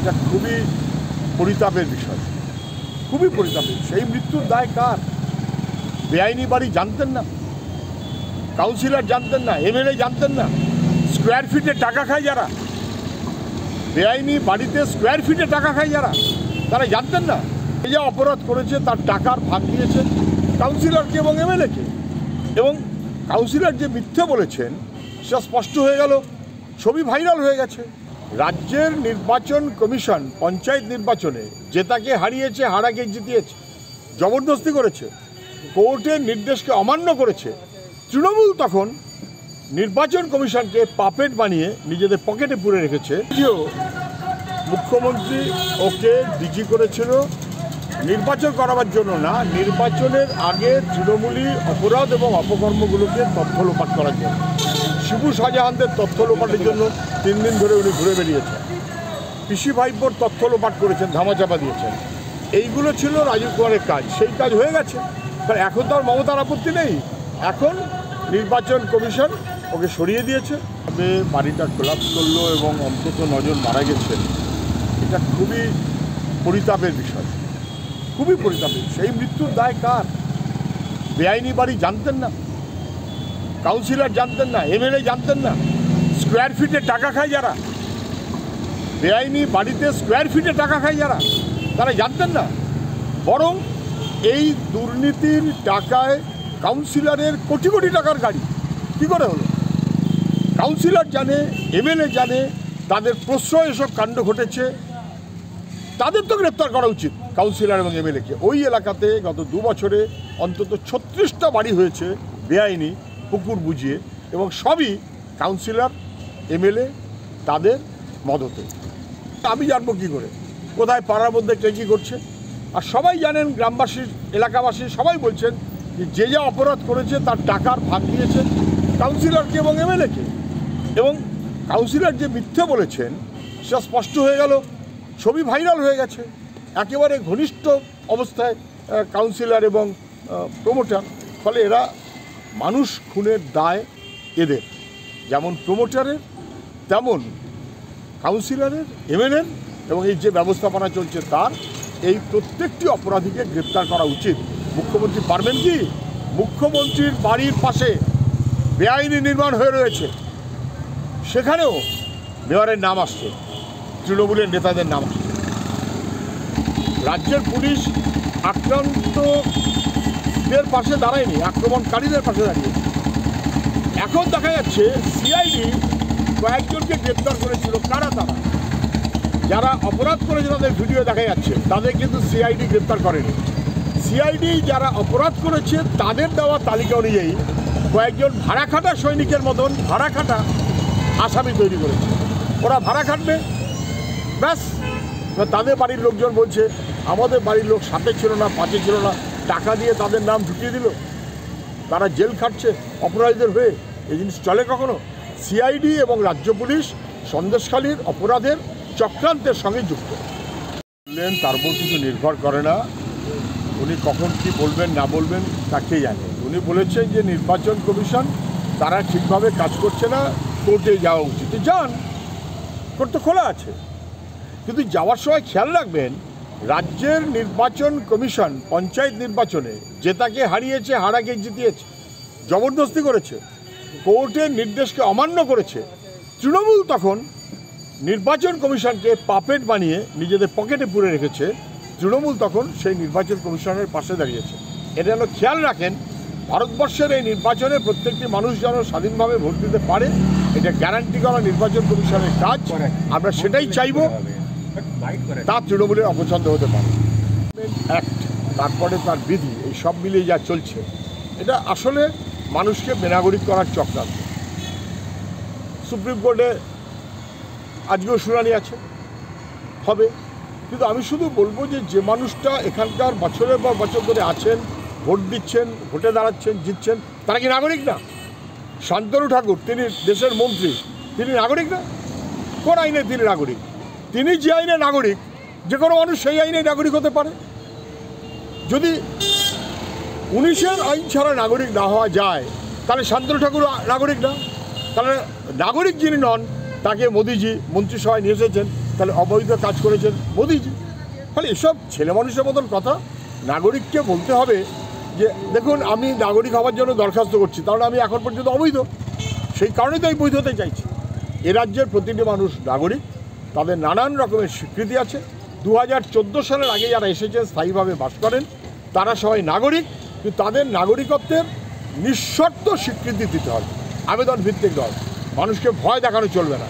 এটা খুবই পরিতাপের বিষয়, খুবই পরিতাপের। সেই মৃত্যুর দায় কার? বেআইনি বাড়ি জানতেন না, কাউন্সিলর জানতেন না, এমএলএ জানতেন না, স্কোয়ার ফিটে টাকা খায় যারা, বেআইনি বাড়িতে স্কোয়ার ফিটে টাকা খায় যারা, তারা জানতেন না। এই যে অপরাধ করেছে তার টাকার ভাগ দিয়েছে কাউন্সিলরকে এবং এমএলএকে, এবং কাউন্সিলর যে মিথ্যে বলেছেন সেটা স্পষ্ট হয়ে গেল, ছবি ভাইরাল হয়ে গেছে। রাজ্যের নির্বাচন কমিশন পঞ্চায়েত নির্বাচনে জেতাকে হারিয়েছে, হারাকে জিতিয়েছে, জবরদস্তি করেছে, কোর্টের নির্দেশকে অমান্য করেছে। তৃণমূল তখন নির্বাচন কমিশনকে পাপেট বানিয়ে নিজেদের পকেটে পুরে রেখেছে। মুখ্যমন্ত্রী ওকে ডিজি করেছিল নির্বাচন করাবার জন্য না, নির্বাচনের আগে তৃণমূলী অপরাধ এবং অপকর্মগুলোকে তথ্য লোপাট করার জন্য। শিবু শাহজাহানদের তথ্য লোপাটের জন্য 3 দিন ধরে উনি ঘুরে বেরিয়েছেন। পিসি ভাইপোর তথ্য লোপাট করেছেন, ধামাচাপা দিয়েছেন। এইগুলো ছিল রাজীব কুমারের কাজ, সেই কাজ হয়ে গেছে। এখন তো আর মমতার আপত্তি নেই, এখন নির্বাচন কমিশন ওকে সরিয়ে দিয়েছে। তবে বাড়িটা কোলাপস করলো এবং অন্তত 9 জন মারা গেছেন, এটা খুবই পরিতাপের বিষয়, খুবই পরিতাপের। সেই মৃত্যুর দায় কার? বেআইনি বাড়ি জানতেন না, কাউন্সিলর জানতেন না, এমএলএ জানতেন না, স্কোয়ার ফিটে টাকা খায় যারা, বেআইনি বাড়িতে স্কোয়ার ফিটে টাকা খায় যারা, তারা জানতেন না। বরং এই দুর্নীতির টাকায় কাউন্সিলরের কোটি কোটি টাকার গাড়ি কী করে হলো? কাউন্সিলর জানে, এমএলএ জানে, তাদের প্রশ্রয় এসব কাণ্ড ঘটেছে, তাদের তো গ্রেপ্তার করা উচিত কাউন্সিলর এবং এমএলএকে। ওই এলাকাতে গত 2 বছরে অন্তত 36টা বাড়ি হয়েছে বেআইনি পুকুর বুঝিয়ে, এবং সবই কাউন্সিলর এমএলএ তাদের মদতে। আমি জানবো কী করে কোথায় পাড়ার মধ্যে কে কী করছে? আর সবাই জানেন, গ্রামবাসী, এলাকাবাসী সবাই বলছেন যে যা অপরাধ করেছে তার টাকার ভাগ দিয়েছে কাউন্সিলরকে এবং এমএলএকে, এবং কাউন্সিলর যে মিথ্যে বলেছেন সেটা স্পষ্ট হয়ে গেল, ছবি ভাইরাল হয়ে গেছে। একেবারে ঘনিষ্ঠ অবস্থায় কাউন্সিলর এবং প্রমোটার, ফলে এরা মানুষ খুনের দায় এদের, যেমন প্রমোটারের তেমন কাউন্সিলরের, এমএলএর, এবং এই যে ব্যবস্থাপনা চলছে তার। এই প্রত্যেকটি অপরাধীকে গ্রেপ্তার করা উচিত। মুখ্যমন্ত্রী পারবেন কি? মুখ্যমন্ত্রীর বাড়ির পাশে বেআইনি নির্মাণ হয়ে রয়েছে, সেখানেও মেয়রের নাম আসছে, তৃণমূলের নেতাদের নাম আসছে। রাজ্যের পুলিশ আক্রান্তদের পাশে দাঁড়ায়নি, আক্রমণকারীদের পাশে দাঁড়িয়েছে। এখন দেখা যাচ্ছে সিআইডি কয়েকজনকে গ্রেপ্তার করেছিল। কারা তারা? যারা অপরাধ করেছে তাদের ভিডিও দেখা যাচ্ছে, তাদের কিন্তু সিআইডি গ্রেপ্তার করেনি। সিআইডি যারা অপরাধ করেছে তাদের দেওয়া তালিকা অনুযায়ী কয়েকজন ভাড়া খাটা সৈনিকের মতন ভাড়া খাটা আসামি তৈরি করেছে। ওরা ভাড়া খাটবে, ব্যাস। তাদের বাড়ির লোকজন বলছে আমাদের বাড়ির লোক 7-এ ছিল না, 5-এ ছিল না, টাকা দিয়ে তাদের নাম ঢুকিয়ে দিল, তারা জেল খাটছে অপরাধীদের হয়ে। এই জিনিস চলে কখনো? সিআইডি এবং রাজ্য পুলিশ সন্দেশখালীর অপরাধের চক্রান্তের সঙ্গে যুক্ত। বললেন তার উপর কিছু নির্ভর করে না, উনি কখন কি বলবেন না বলবেন তাকে জানে। উনি বলেছেন যে নির্বাচন কমিশন তারা ঠিকভাবে কাজ করছে না, কোর্টে যাওয়া উচিত। যান, কোর্ট তো খোলা আছে, কিন্তু যাওয়ার সময় খেয়াল রাখবেন রাজ্যের নির্বাচন কমিশন পঞ্চায়েত নির্বাচনে জেতাকে হারিয়েছে, হারাকে জিতিয়েছে, জবরদস্তি করেছে, কোর্টের নির্দেশকে অমান্য করেছে। তৃণমূল তখন নির্বাচন কমিশনকে পাপেট বানিয়ে নিজেদের পকেটে পুরে রেখেছে। তৃণমূল তখন সেই নির্বাচন কমিশনের পাশে দাঁড়িয়েছে। এটা যেন খেয়াল রাখেন, ভারতবর্ষের এই নির্বাচনে প্রত্যেকটি মানুষ যেন স্বাধীনভাবে ভোট দিতে পারে, এটা গ্যারান্টি করা নির্বাচন কমিশনের কাজ। আমরা সেটাই চাইব। তা তৃণমূলের অপছন্দ হতে পারে। অ্যাক্ট, তারপরে তার বিধি, এই সব মিলিয়ে যা চলছে, এটা আসলে মানুষকে বেনাগরিক করার চক্রান্ত। সুপ্রিম কোর্টে আজকেও শুনানি আছে, হবে। কিন্তু আমি শুধু বলবো যে মানুষটা এখানকার বছরের পর বছর ধরে আছেন, ভোট দিচ্ছেন, ভোটে দাঁড়াচ্ছেন, জিতছেন, তারা কি নাগরিক না? শান্তনু ঠাকুর, তিনি দেশের মন্ত্রী, তিনি নাগরিক না? কোন আইনে তিনি নাগরিক? তিনি যে আইনে নাগরিক, যে কোনো মানুষ সেই আইনে নাগরিক হতে পারে। যদি 19-এর আইন ছাড়া নাগরিক না হওয়া যায়, তাহলে শান্তনু ঠাকুর নাগরিক না। তাহলে নাগরিক যিনি নন তাকে মোদিজি মন্ত্রিসভায় নিয়ে এসেছেন, তাহলে অবৈধ কাজ করেছেন মোদিজি। ফলে এসব ছেলে মানুষের মতন কথা নাগরিককে বলতে হবে যে দেখুন আমি নাগরিক হওয়ার জন্য দরখাস্ত করছি, তাহলে আমি এখন পর্যন্ত অবৈধ, সেই কারণেই তো আমি বৈধ হতে চাইছি। এ রাজ্যের প্রতিটি মানুষ নাগরিক, তাদের নানান রকমের স্বীকৃতি আছে। 2014 সালের আগে যারা এসেছেন স্থায়ীভাবে বাস করেন তারা সবাই নাগরিক, কিন্তু তাদের নাগরিকত্বের নিঃশর্ত স্বীকৃতি দিতে হবে, আবেদন ভিত্তিক নয়। মানুষকে ভয় দেখানো চলবে না।